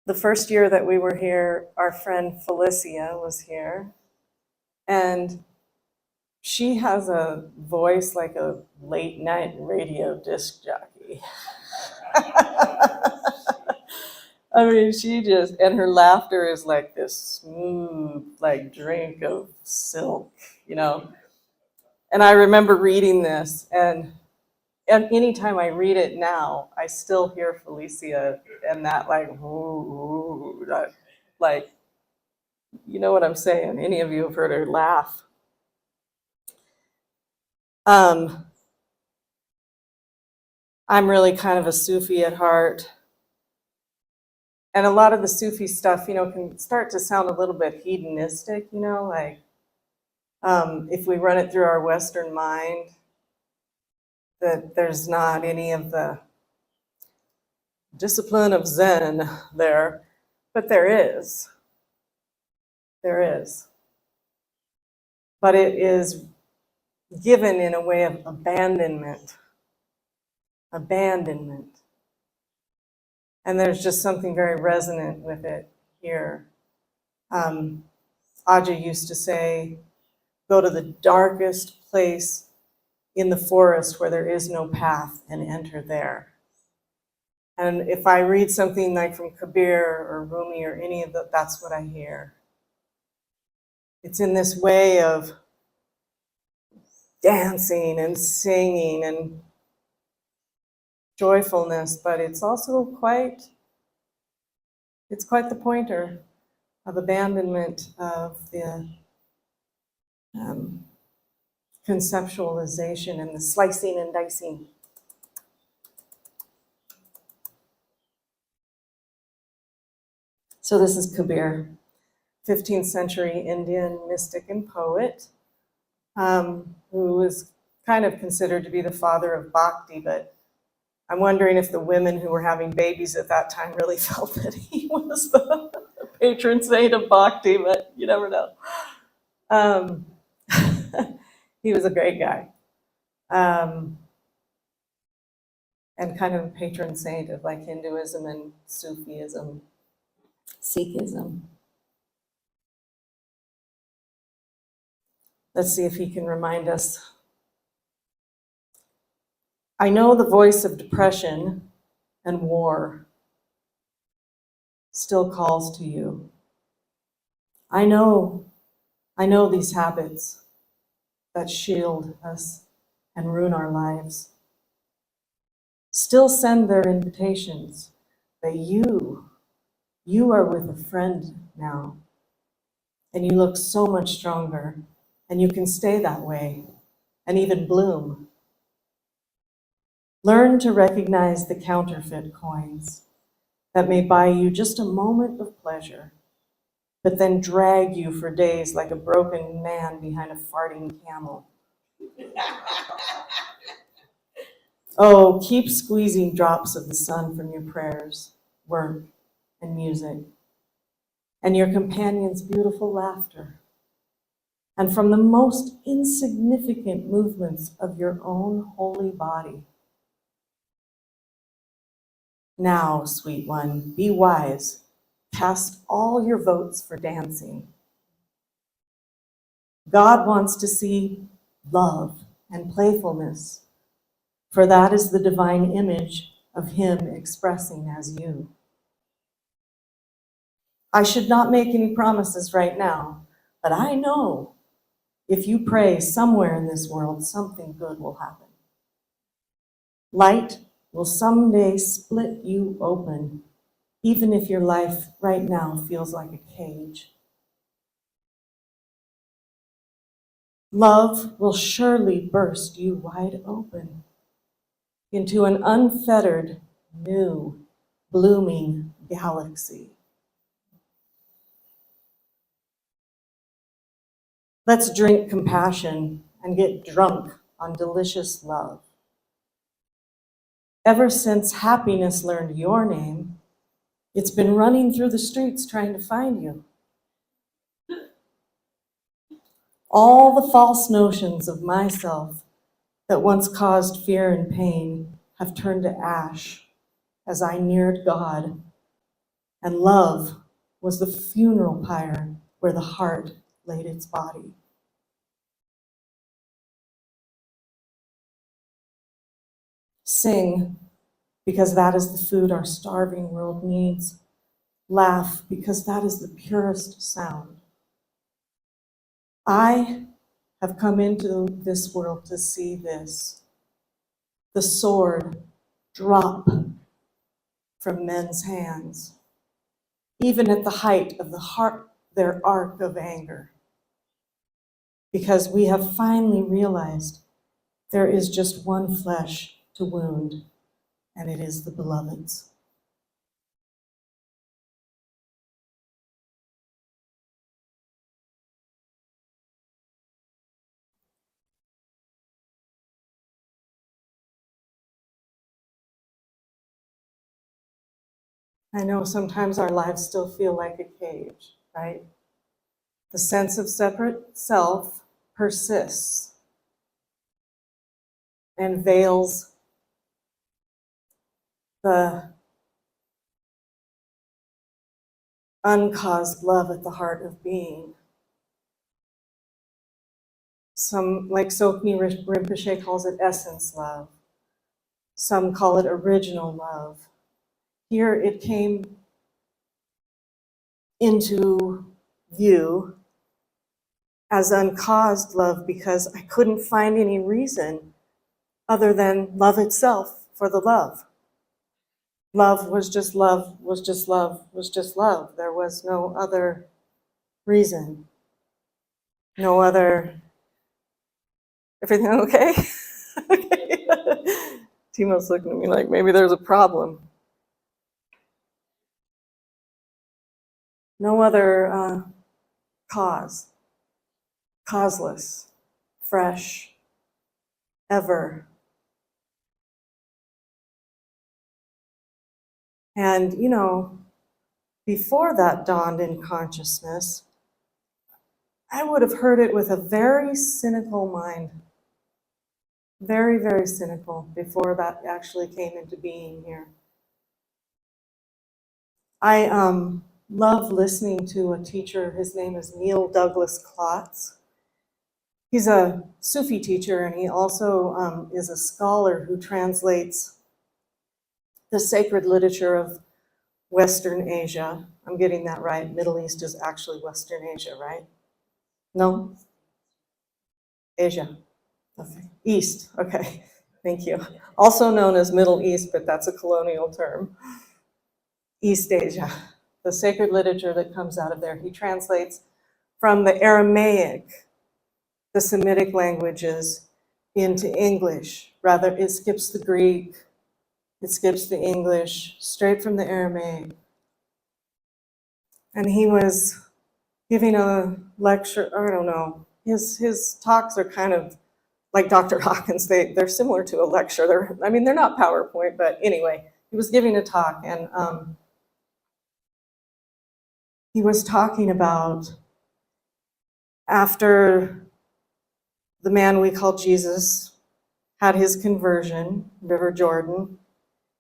The first year that we were here, our friend Felicia was here, and she has a voice like a late night radio disc jockey. I mean, and her laughter is like this smooth, like drink of silk, you know. And I remember reading this, and anytime I read it now, I still hear Felicia and that like, ooh, that, like, you know what I'm saying? Any of you have heard her laugh. I'm really kind of a Sufi at heart. And a lot of the Sufi stuff, can start to sound a little bit hedonistic, like if we run it through our Western mind, that there's not any of the discipline of Zen there, but there is. There is. But it is given in a way of abandonment. Abandonment. And there's just something very resonant with it here. Aja used to say, go to the darkest place in the forest where there is no path and enter there. And if I read something like from Kabir or Rumi or any of that, that's what I hear. It's in this way of dancing and singing and joyfulness, but it's also quite the pointer of abandonment of the conceptualization and the slicing and dicing. So this is Kabir, 15th century Indian mystic and poet, who is kind of considered to be the father of bhakti, but I'm wondering if the women who were having babies at that time really felt that he was the patron saint of bhakti, but you never know. He was a great guy. And kind of a patron saint of like Hinduism and Sufism, Sikhism. Let's see if he can remind us. I know the voice of depression and war still calls to you. I know these habits that shield us and ruin our lives still send their invitations, but you are with a friend now, and you look so much stronger, and you can stay that way and even bloom. Learn to recognize the counterfeit coins that may buy you just a moment of pleasure, but then drag you for days like a broken man behind a farting camel. Oh, keep squeezing drops of the sun from your prayers, work, and music, and your companion's beautiful laughter, and from the most insignificant movements of your own holy body. Now, sweet one, be wise. Cast all your votes for dancing. God wants to see love and playfulness, for that is the divine image of him expressing as you. I should not make any promises right now, but I know if you pray somewhere in this world, something good will happen. Light will someday split you open, even if your life right now feels like a cage. Love will surely burst you wide open into an unfettered, new, blooming galaxy. Let's drink compassion and get drunk on delicious love. Ever since happiness learned your name, it's been running through the streets trying to find you. All the false notions of myself that once caused fear and pain have turned to ash as I neared God. And love was the funeral pyre where the heart laid its body. Sing, because that is the food our starving world needs. Laugh, because that is the purest sound. I have come into this world to see this. The sword drop from men's hands, even at the height of their arc of anger. Because we have finally realized there is just one flesh to wound, and it is the beloved's. I know sometimes our lives still feel like a cage, right? The sense of separate self persists and veils the uncaused love at the heart of being. Some, like Tsoknyi Rinpoche calls it essence love. Some call it original love. Here it came into view as uncaused love because I couldn't find any reason other than love itself for the love. Love was just love, was just love, was just love. There was no other reason. No other. Everything okay? Okay. Timo's looking at me like maybe there's a problem. No other cause. Causeless. Fresh. Ever. And, before that dawned in consciousness, I would have heard it with a very cynical mind. Very, very cynical before that actually came into being here. I love listening to a teacher. His name is Neil Douglas Klotz. He's a Sufi teacher, and he also is a scholar who translates the sacred literature of Western Asia. I'm getting that right. Middle East is actually Western Asia, right? No? Asia. Okay. East. Okay. Thank you. Also known as Middle East, but that's a colonial term. East Asia. The sacred literature that comes out of there. He translates from the Aramaic, the Semitic languages, into English. Rather, it skips the Greek, it skips the English, straight from the Aramaic. And he was giving a lecture, I don't know, his talks are kind of like Dr. Hawkins. They're similar to a lecture. They're not PowerPoint, but anyway, he was giving a talk, and he was talking about after the man we call Jesus had his conversion, River Jordan,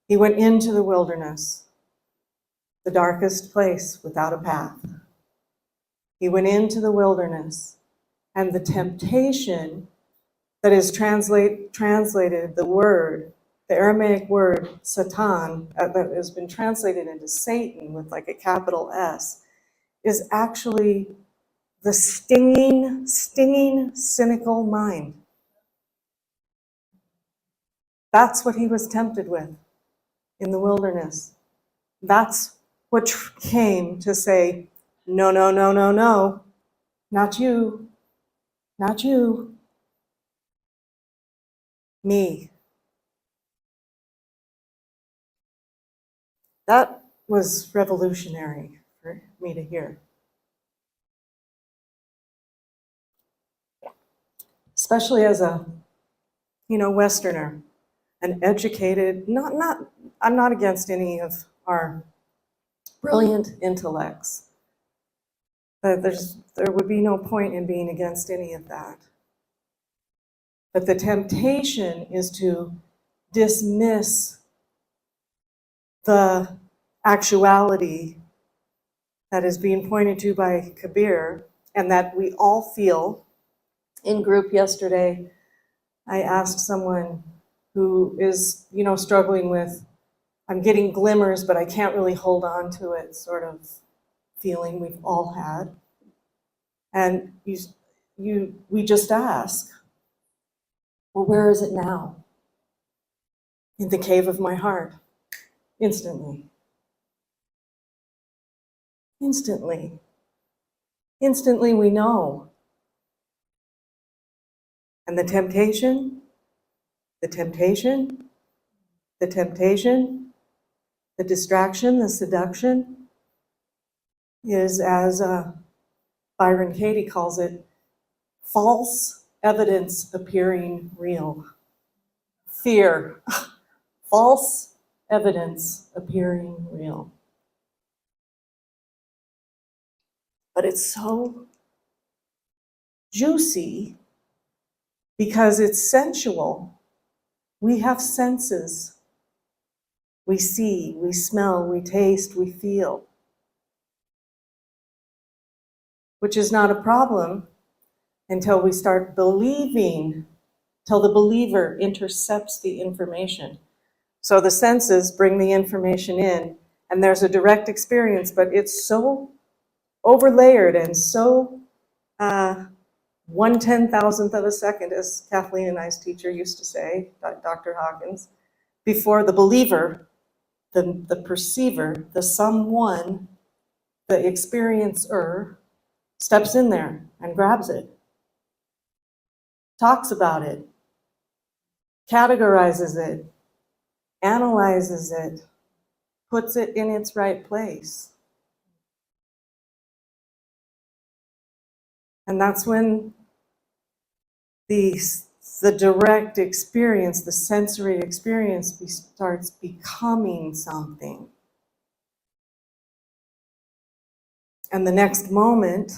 he went into the wilderness, the darkest place without a path. He went into the wilderness, and the temptation that is translated, the word, the Aramaic word, Satan, that has been translated into Satan with like a capital S, is actually the stinging, cynical mind. That's what he was tempted with in the wilderness. That's what came to say, no, no, no, no, no, not you, not you, me. That was revolutionary for me to hear. Especially as a, Westerner, an educated, I'm not against any of our brilliant intellects. There would be no point in being against any of that. But the temptation is to dismiss the actuality that is being pointed to by Kabir and that we all feel. In group yesterday, I asked someone who is, struggling with, I'm getting glimmers, but I can't really hold on to it sort of feeling we've all had. And we just ask, well, where is it now? In the cave of my heart. Instantly. Instantly. Instantly we know. And the temptation, the temptation, the temptation, the distraction, the seduction is, as Byron Katie calls it, false evidence appearing real. Fear. False evidence appearing real. But it's so juicy because it's sensual. We have senses. We see, we smell, we taste, we feel. Which is not a problem until we start believing, till the believer intercepts the information. So the senses bring the information in, and there's a direct experience, but it's so overlayered and so 1/10,000th of a second, as Kathleen and I's teacher used to say, Dr. Hawkins, before the believer, the perceiver, the someone, the experiencer, steps in there and grabs it, talks about it, categorizes it, analyzes it, puts it in its right place. And that's when the direct experience, the sensory experience, starts becoming something. And the next moment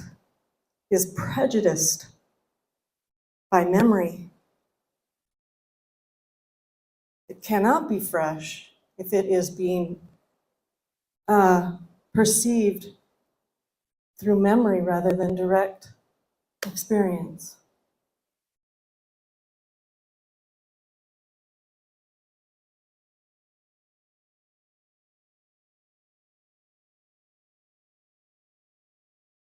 is prejudiced by memory. It cannot be fresh if it is being perceived through memory rather than direct experience.